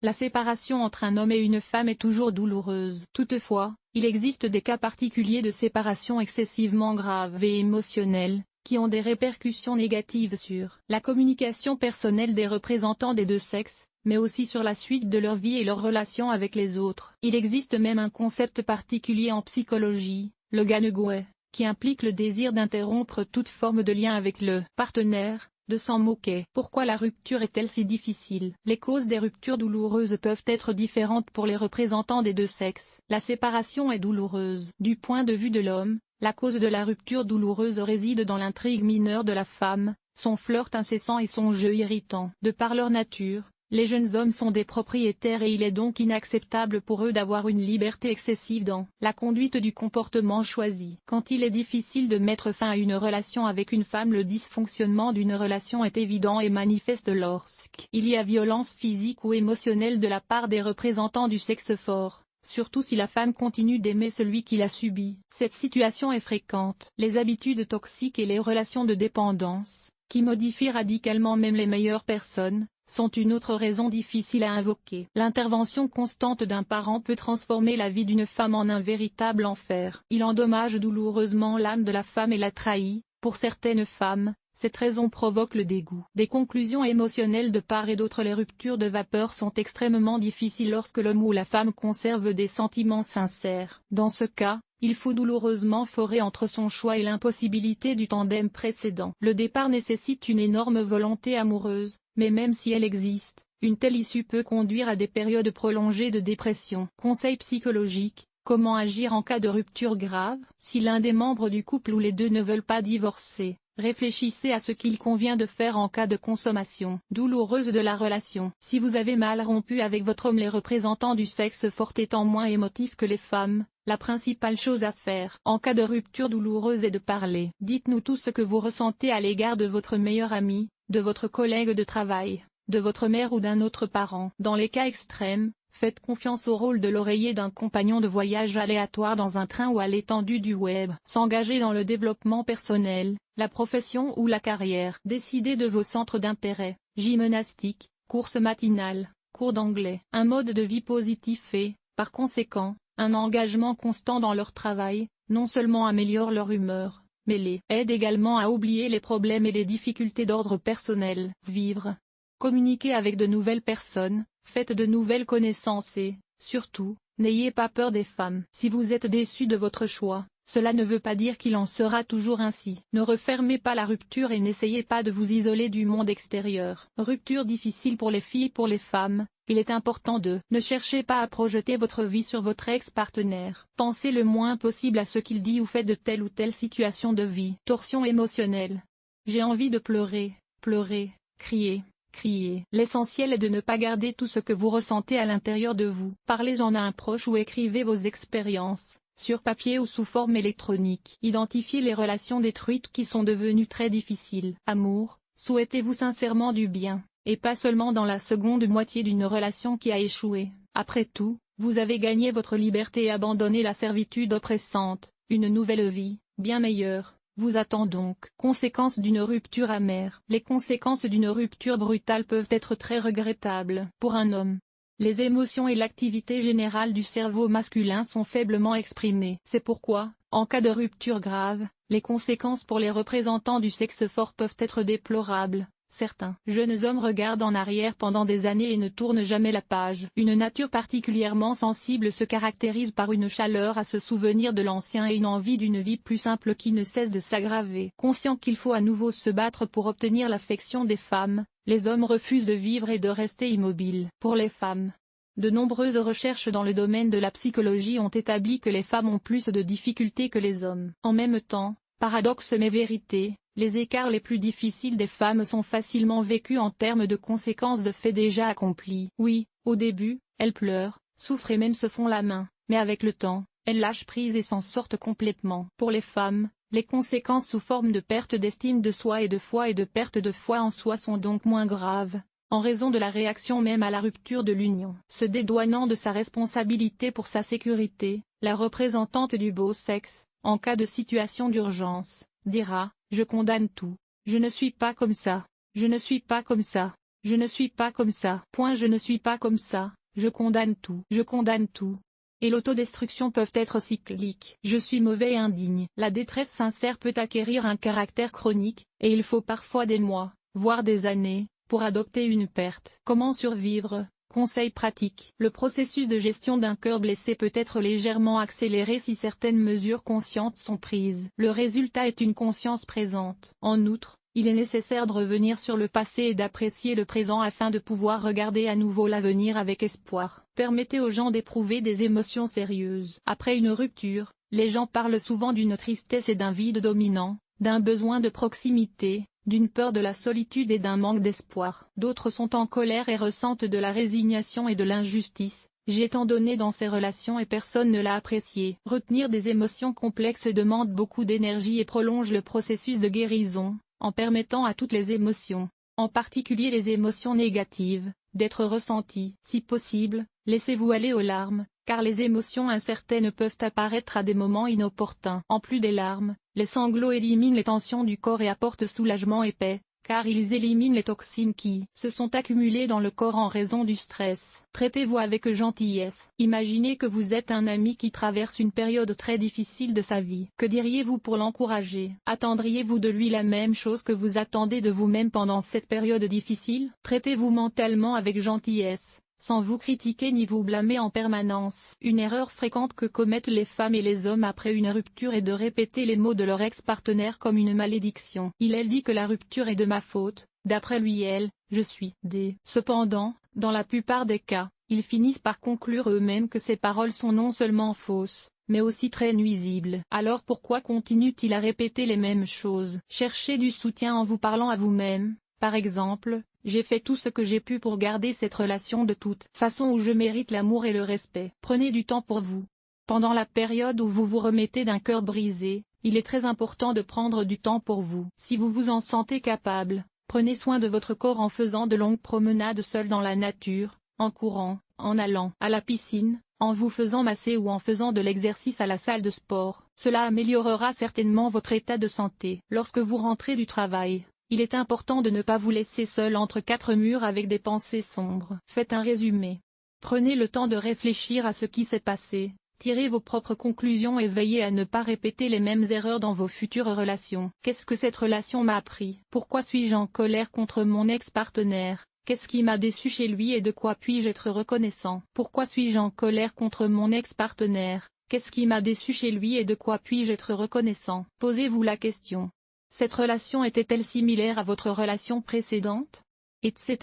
La séparation entre un homme et une femme est toujours douloureuse. Toutefois, il existe des cas particuliers de séparation excessivement graves et émotionnels, qui ont des répercussions négatives sur la communication personnelle des représentants des deux sexes, mais aussi sur la suite de leur vie et leurs relations avec les autres. Il existe même un concept particulier en psychologie, le ganegoué, qui implique le désir d'interrompre toute forme de lien avec le partenaire, de s'en moquer. Pourquoi la rupture est-elle si difficile? Les causes des ruptures douloureuses peuvent être différentes pour les représentants des deux sexes. La séparation est douloureuse. Du point de vue de l'homme, la cause de la rupture douloureuse réside dans l'intrigue mineure de la femme, son flirt incessant et son jeu irritant. De par leur nature, les jeunes hommes sont des propriétaires et il est donc inacceptable pour eux d'avoir une liberté excessive dans la conduite du comportement choisi. Quand il est difficile de mettre fin à une relation avec une femme, le dysfonctionnement d'une relation est évident et manifeste lorsqu'il y a violence physique ou émotionnelle de la part des représentants du sexe fort, surtout si la femme continue d'aimer celui qui l'a subi. Cette situation est fréquente. Les habitudes toxiques et les relations de dépendance, qui modifient radicalement même les meilleures personnes, sont une autre raison difficile à invoquer. L'intervention constante d'un parent peut transformer la vie d'une femme en un véritable enfer. Il endommage douloureusement l'âme de la femme et la trahit. Pour certaines femmes, cette raison provoque le dégoût. Des conclusions émotionnelles de part et d'autre. Les ruptures de vapeur sont extrêmement difficiles lorsque l'homme ou la femme conserve des sentiments sincères. Dans ce cas, il faut douloureusement forer entre son choix et l'impossibilité du tandem précédent. Le départ nécessite une énorme volonté amoureuse, mais même si elle existe, une telle issue peut conduire à des périodes prolongées de dépression. Conseil psychologique: comment agir en cas de rupture grave? Si l'un des membres du couple ou les deux ne veulent pas divorcer, réfléchissez à ce qu'il convient de faire en cas de consommation douloureuse de la relation. Si vous avez mal rompu avec votre homme, les représentants du sexe fort étant moins émotifs que les femmes, la principale chose à faire en cas de rupture douloureuse est de parler. Dites-nous tout ce que vous ressentez à l'égard de votre meilleur ami, de votre collègue de travail, de votre mère ou d'un autre parent. Dans les cas extrêmes, faites confiance au rôle de l'oreiller d'un compagnon de voyage aléatoire dans un train ou à l'étendue du web. S'engager dans le développement personnel, la profession ou la carrière. Décidez de vos centres d'intérêt, gymnastique, course matinale, cours d'anglais. Un mode de vie positif et, par conséquent, un engagement constant dans leur travail, non seulement améliore leur humeur, mais les aide également à oublier les problèmes et les difficultés d'ordre personnel. Vivre. Communiquez avec de nouvelles personnes, faites de nouvelles connaissances et, surtout, n'ayez pas peur des femmes. Si vous êtes déçu de votre choix, cela ne veut pas dire qu'il en sera toujours ainsi. Ne refermez pas la rupture et n'essayez pas de vous isoler du monde extérieur. Rupture difficile pour les filles et pour les femmes. Il est important de ne chercher pas à projeter votre vie sur votre ex-partenaire. Pensez le moins possible à ce qu'il dit ou fait de telle ou telle situation de vie. Torsion émotionnelle. J'ai envie de pleurer, pleurer, crier, crier. L'essentiel est de ne pas garder tout ce que vous ressentez à l'intérieur de vous. Parlez-en à un proche ou écrivez vos expériences, sur papier ou sous forme électronique. Identifiez les relations détruites qui sont devenues très difficiles. Amour, souhaitez-vous sincèrement du bien, et pas seulement dans la seconde moitié d'une relation qui a échoué. Après tout, vous avez gagné votre liberté et abandonné la servitude oppressante. Une nouvelle vie, bien meilleure, vous attend donc. Conséquences d'une rupture amère. Les conséquences d'une rupture brutale peuvent être très regrettables. Pour un homme, les émotions et l'activité générale du cerveau masculin sont faiblement exprimées. C'est pourquoi, en cas de rupture grave, les conséquences pour les représentants du sexe fort peuvent être déplorables. Certains jeunes hommes regardent en arrière pendant des années et ne tournent jamais la page. Une nature particulièrement sensible se caractérise par une chaleur à se souvenir de l'ancien et une envie d'une vie plus simple qui ne cesse de s'aggraver. Conscients qu'il faut à nouveau se battre pour obtenir l'affection des femmes, les hommes refusent de vivre et de rester immobiles. Pour les femmes, de nombreuses recherches dans le domaine de la psychologie ont établi que les femmes ont plus de difficultés que les hommes. En même temps, paradoxe mais vérité, les écarts les plus difficiles des femmes sont facilement vécus en termes de conséquences de faits déjà accomplis. Oui, au début, elles pleurent, souffrent et même se font la main, mais avec le temps, elles lâchent prise et s'en sortent complètement. Pour les femmes, les conséquences sous forme de perte d'estime de soi et de perte de foi en soi sont donc moins graves, en raison de la réaction même à la rupture de l'union. Se dédouanant de sa responsabilité pour sa sécurité, la représentante du beau sexe, en cas de situation d'urgence, dira: je condamne tout. Je ne suis pas comme ça. Je ne suis pas comme ça. Je ne suis pas comme ça. Je ne suis pas comme ça. Je condamne tout. Je condamne tout. Et l'autodestruction peuvent être cycliques. Je suis mauvais et indigne. La détresse sincère peut acquérir un caractère chronique, et il faut parfois des mois, voire des années, pour adopter une perte. Comment survivre? Conseils pratiques. Le processus de gestion d'un cœur blessé peut être légèrement accéléré si certaines mesures conscientes sont prises. Le résultat est une conscience présente. En outre, il est nécessaire de revenir sur le passé et d'apprécier le présent afin de pouvoir regarder à nouveau l'avenir avec espoir. Permettez aux gens d'éprouver des émotions sérieuses. Après une rupture, les gens parlent souvent d'une tristesse et d'un vide dominant, d'un besoin de proximité, d'une peur de la solitude et d'un manque d'espoir. D'autres sont en colère et ressentent de la résignation et de l'injustice. J'ai tant donné dans ces relations et personne ne l'a apprécié. Retenir des émotions complexes demande beaucoup d'énergie et prolonge le processus de guérison, en permettant à toutes les émotions, en particulier les émotions négatives, d'être ressenties. Si possible, laissez-vous aller aux larmes, car les émotions incertaines peuvent apparaître à des moments inopportuns. En plus des larmes, les sanglots éliminent les tensions du corps et apportent soulagement et paix, car ils éliminent les toxines qui se sont accumulées dans le corps en raison du stress. Traitez-vous avec gentillesse. Imaginez que vous êtes un ami qui traverse une période très difficile de sa vie. Que diriez-vous pour l'encourager? Attendriez-vous de lui la même chose que vous attendez de vous-même pendant cette période difficile? Traitez-vous mentalement avec gentillesse, sans vous critiquer ni vous blâmer en permanence. Une erreur fréquente que commettent les femmes et les hommes après une rupture est de répéter les mots de leur ex-partenaire comme une malédiction. Elle dit que la rupture est de ma faute, d'après lui je suis des. Cependant, dans la plupart des cas, ils finissent par conclure eux-mêmes que ces paroles sont non seulement fausses, mais aussi très nuisibles. Alors pourquoi continue-t-il à répéter les mêmes choses? Cherchez du soutien en vous parlant à vous-même, par exemple. J'ai fait tout ce que j'ai pu pour garder cette relation de toute façon où je mérite l'amour et le respect. Prenez du temps pour vous. Pendant la période où vous vous remettez d'un cœur brisé, il est très important de prendre du temps pour vous. Si vous vous en sentez capable, prenez soin de votre corps en faisant de longues promenades seul dans la nature, en courant, en allant à la piscine, en vous faisant masser ou en faisant de l'exercice à la salle de sport. Cela améliorera certainement votre état de santé. Lorsque vous rentrez du travail, il est important de ne pas vous laisser seul entre quatre murs avec des pensées sombres. Faites un résumé. Prenez le temps de réfléchir à ce qui s'est passé, tirez vos propres conclusions et veillez à ne pas répéter les mêmes erreurs dans vos futures relations. Qu'est-ce que cette relation m'a appris? Pourquoi suis-je en colère contre mon ex-partenaire? Qu'est-ce qui m'a déçu chez lui et de quoi puis-je être reconnaissant? Pourquoi suis-je en colère contre mon ex-partenaire? Qu'est-ce qui m'a déçu chez lui et de quoi puis-je être reconnaissant? Posez-vous la question. Cette relation était-elle similaire à votre relation précédente? Etc.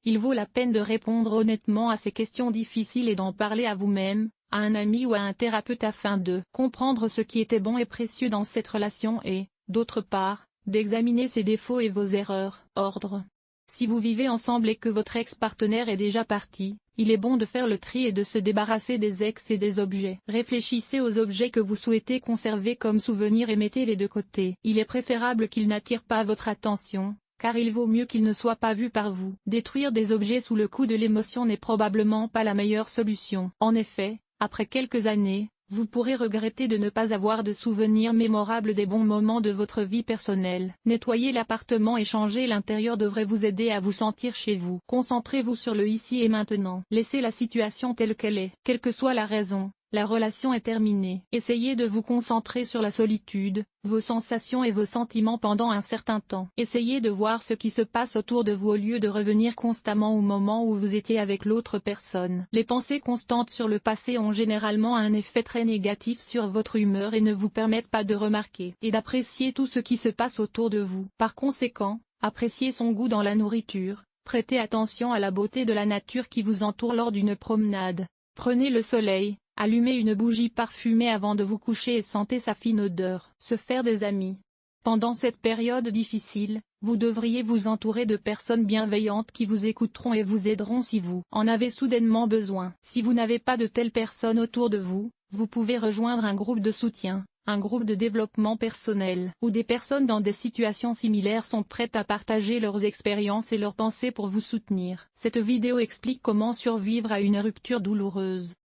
Il vaut la peine de répondre honnêtement à ces questions difficiles et d'en parler à vous-même, à un ami ou à un thérapeute afin de comprendre ce qui était bon et précieux dans cette relation et, d'autre part, d'examiner ses défauts et vos erreurs. Ordre. Si vous vivez ensemble et que votre ex-partenaire est déjà parti, il est bon de faire le tri et de se débarrasser des ex et des objets. Réfléchissez aux objets que vous souhaitez conserver comme souvenirs et mettez-les de côté. Il est préférable qu'ils n'attirent pas votre attention, car il vaut mieux qu'ils ne soient pas vus par vous. Détruire des objets sous le coup de l'émotion n'est probablement pas la meilleure solution. En effet, après quelques années, vous pourrez regretter de ne pas avoir de souvenirs mémorables des bons moments de votre vie personnelle. Nettoyer l'appartement et changer l'intérieur devrait vous aider à vous sentir chez vous. Concentrez-vous sur le ici et maintenant. Laissez la situation telle qu'elle est. Quelle que soit la raison, la relation est terminée. Essayez de vous concentrer sur la solitude, vos sensations et vos sentiments pendant un certain temps. Essayez de voir ce qui se passe autour de vous au lieu de revenir constamment au moment où vous étiez avec l'autre personne. Les pensées constantes sur le passé ont généralement un effet très négatif sur votre humeur et ne vous permettent pas de remarquer et d'apprécier tout ce qui se passe autour de vous. Par conséquent, appréciez son goût dans la nourriture, prêtez attention à la beauté de la nature qui vous entoure lors d'une promenade. Prenez le soleil. Allumez une bougie parfumée avant de vous coucher et sentez sa fine odeur. Se faire des amis. Pendant cette période difficile, vous devriez vous entourer de personnes bienveillantes qui vous écouteront et vous aideront si vous en avez soudainement besoin. Si vous n'avez pas de telles personnes autour de vous, vous pouvez rejoindre un groupe de soutien, un groupe de développement personnel, où des personnes dans des situations similaires sont prêtes à partager leurs expériences et leurs pensées pour vous soutenir. Cette vidéo explique comment survivre à une rupture douloureuse.